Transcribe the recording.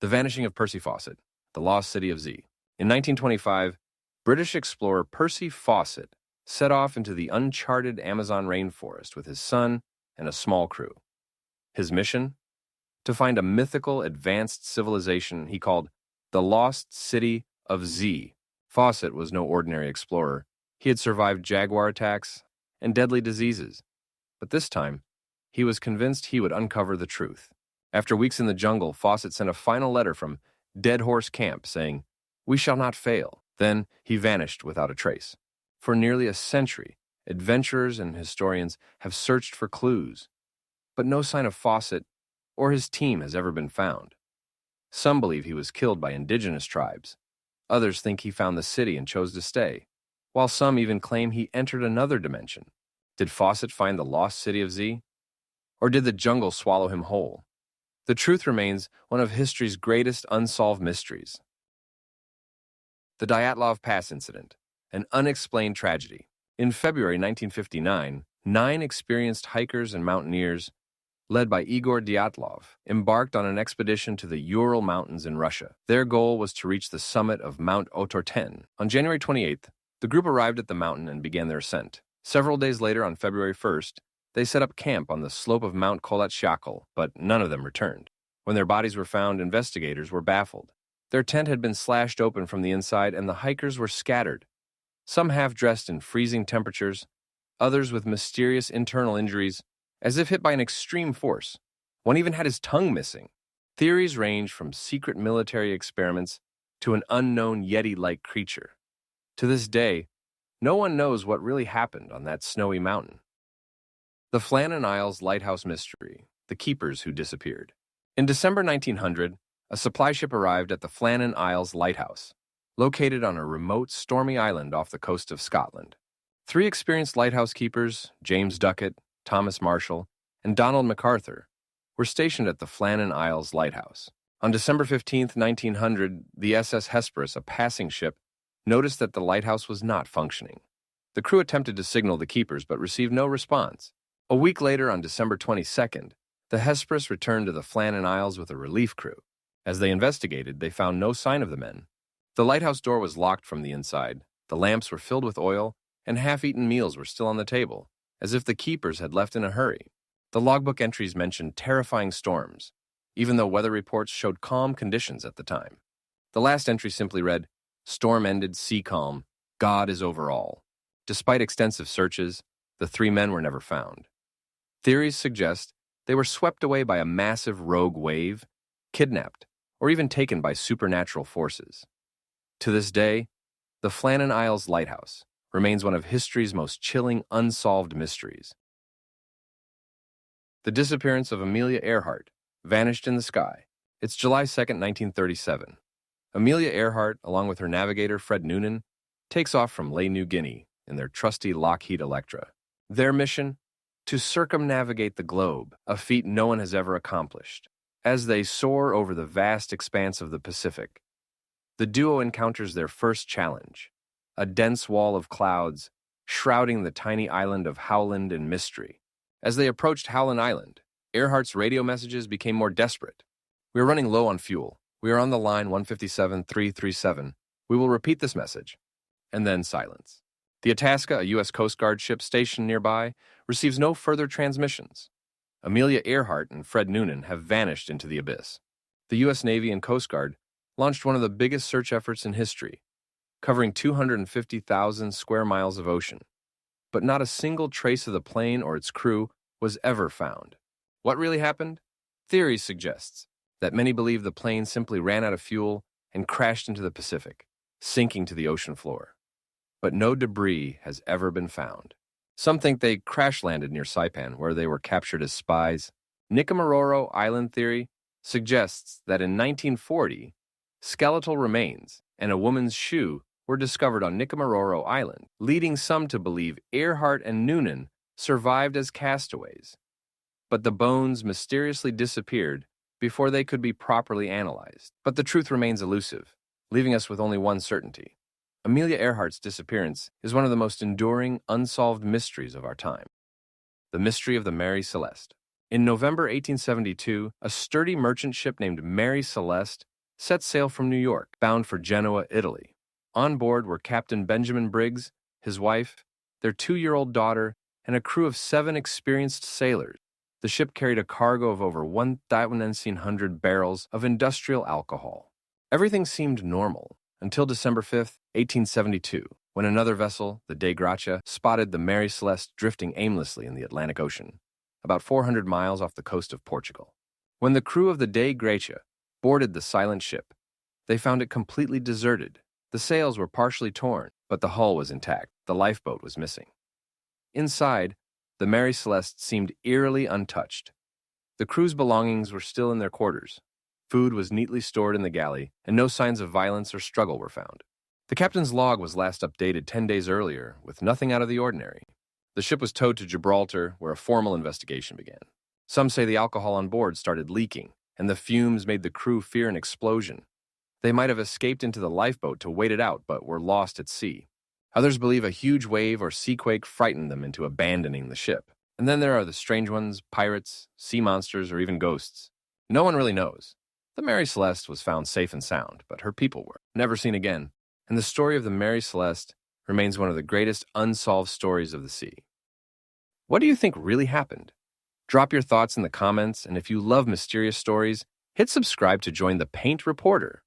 The Vanishing of Percy Fawcett, The Lost City of Z. In 1925, British explorer Percy Fawcett set off into the uncharted Amazon rainforest with his son and a small crew. His mission? To find a mythical, advanced civilization he called the Lost City of Z. Fawcett was no ordinary explorer. He had survived jaguar attacks and deadly diseases. But this time, he was convinced he would uncover the truth. After weeks in the jungle, Fawcett sent a final letter from Dead Horse Camp saying, "We shall not fail." Then he vanished without a trace. For nearly a century, adventurers and historians have searched for clues, but no sign of Fawcett or his team has ever been found. Some believe he was killed by indigenous tribes. Others think he found the city and chose to stay, while some even claim he entered another dimension. Did Fawcett find the lost city of Z? Or did the jungle swallow him whole? The truth remains one of history's greatest unsolved mysteries. The Dyatlov Pass incident, an unexplained tragedy. In February 1959, 9 experienced hikers and mountaineers, led by Igor Dyatlov, embarked on an expedition to the Ural Mountains in Russia. Their goal was to reach the summit of Mount Otorten. On January 28th, the group arrived at the mountain and began their ascent. Several days later, on February 1st, they set up camp on the slope of Mount Kolatsyakal, but none of them returned. When their bodies were found, investigators were baffled. Their tent had been slashed open from the inside, and the hikers were scattered, some half-dressed in freezing temperatures, others with mysterious internal injuries, as if hit by an extreme force. One even had his tongue missing. Theories range from secret military experiments to an unknown Yeti-like creature. To this day, no one knows what really happened on that snowy mountain. The Flannan Isles Lighthouse Mystery, the keepers who disappeared. In December 1900, a supply ship arrived at the Flannan Isles Lighthouse, located on a remote, stormy island off the coast of Scotland. 3 experienced lighthouse keepers, James Duckett, Thomas Marshall, and Donald MacArthur, were stationed at the Flannan Isles Lighthouse. On December 15, 1900, the SS Hesperus, a passing ship, noticed that the lighthouse was not functioning. The crew attempted to signal the keepers but received no response. A week later, on December 22nd, the Hesperus returned to the Flannan Isles with a relief crew. As they investigated, they found no sign of the men. The lighthouse door was locked from the inside, the lamps were filled with oil, and half-eaten meals were still on the table, as if the keepers had left in a hurry. The logbook entries mentioned terrifying storms, even though weather reports showed calm conditions at the time. The last entry simply read, "Storm ended, sea calm, God is over all." Despite extensive searches, the 3 men were never found. Theories suggest they were swept away by a massive rogue wave, kidnapped, or even taken by supernatural forces. To this day, the Flannan Isles Lighthouse remains one of history's most chilling unsolved mysteries. The disappearance of Amelia Earhart vanished in the sky. It's July 2nd, 1937. Amelia Earhart, along with her navigator Fred Noonan, takes off from Ley, New Guinea in their trusty Lockheed Electra. Their mission? To circumnavigate the globe, a feat no one has ever accomplished. As they soar over the vast expanse of the Pacific, the duo encounters their first challenge, a dense wall of clouds shrouding the tiny island of Howland in mystery. As they approached Howland Island, Earhart's radio messages became more desperate. "We are running low on fuel. We are on the line 157-337. We will repeat this message." And then silence. The Itasca, a U.S. Coast Guard ship stationed nearby, receives no further transmissions. Amelia Earhart and Fred Noonan have vanished into the abyss. The U.S. Navy and Coast Guard launched one of the biggest search efforts in history, covering 250,000 square miles of ocean. But not a single trace of the plane or its crew was ever found. What really happened? Theory suggests that many believe the plane simply ran out of fuel and crashed into the Pacific, sinking to the ocean floor. But no debris has ever been found. Some think they crash-landed near Saipan, where they were captured as spies. Nikomaroro Island theory suggests that in 1940, skeletal remains and a woman's shoe were discovered on Nikomaroro Island, leading some to believe Earhart and Noonan survived as castaways. But the bones mysteriously disappeared before they could be properly analyzed. But the truth remains elusive, leaving us with only one certainty. Amelia Earhart's disappearance is one of the most enduring, unsolved mysteries of our time. The mystery of the Mary Celeste. In November 1872, a sturdy merchant ship named Mary Celeste set sail from New York, bound for Genoa, Italy. On board were Captain Benjamin Briggs, his wife, their 2-year-old daughter, and a crew of 7 experienced sailors. The ship carried a cargo of over 1,900 barrels of industrial alcohol. Everything seemed normal until December 5, 1872, when another vessel, the Dei Gracia, spotted the Mary Celeste drifting aimlessly in the Atlantic Ocean, about 400 miles off the coast of Portugal. When the crew of the Dei Gracia boarded the silent ship, they found it completely deserted. The sails were partially torn, but the hull was intact. The lifeboat was missing. Inside, the Mary Celeste seemed eerily untouched. The crew's belongings were still in their quarters. Food was neatly stored in the galley, and no signs of violence or struggle were found. The captain's log was last updated 10 days earlier, with nothing out of the ordinary. The ship was towed to Gibraltar, where a formal investigation began. Some say the alcohol on board started leaking, and the fumes made the crew fear an explosion. They might have escaped into the lifeboat to wait it out, but were lost at sea. Others believe a huge wave or seaquake frightened them into abandoning the ship. And then there are the strange ones, pirates, sea monsters, or even ghosts. No one really knows. The Mary Celeste was found safe and sound, but her people were never seen again. And the story of the Mary Celeste remains one of the greatest unsolved stories of the sea. What do you think really happened? Drop your thoughts in the comments, and if you love mysterious stories, hit subscribe to join the Paint Reporter.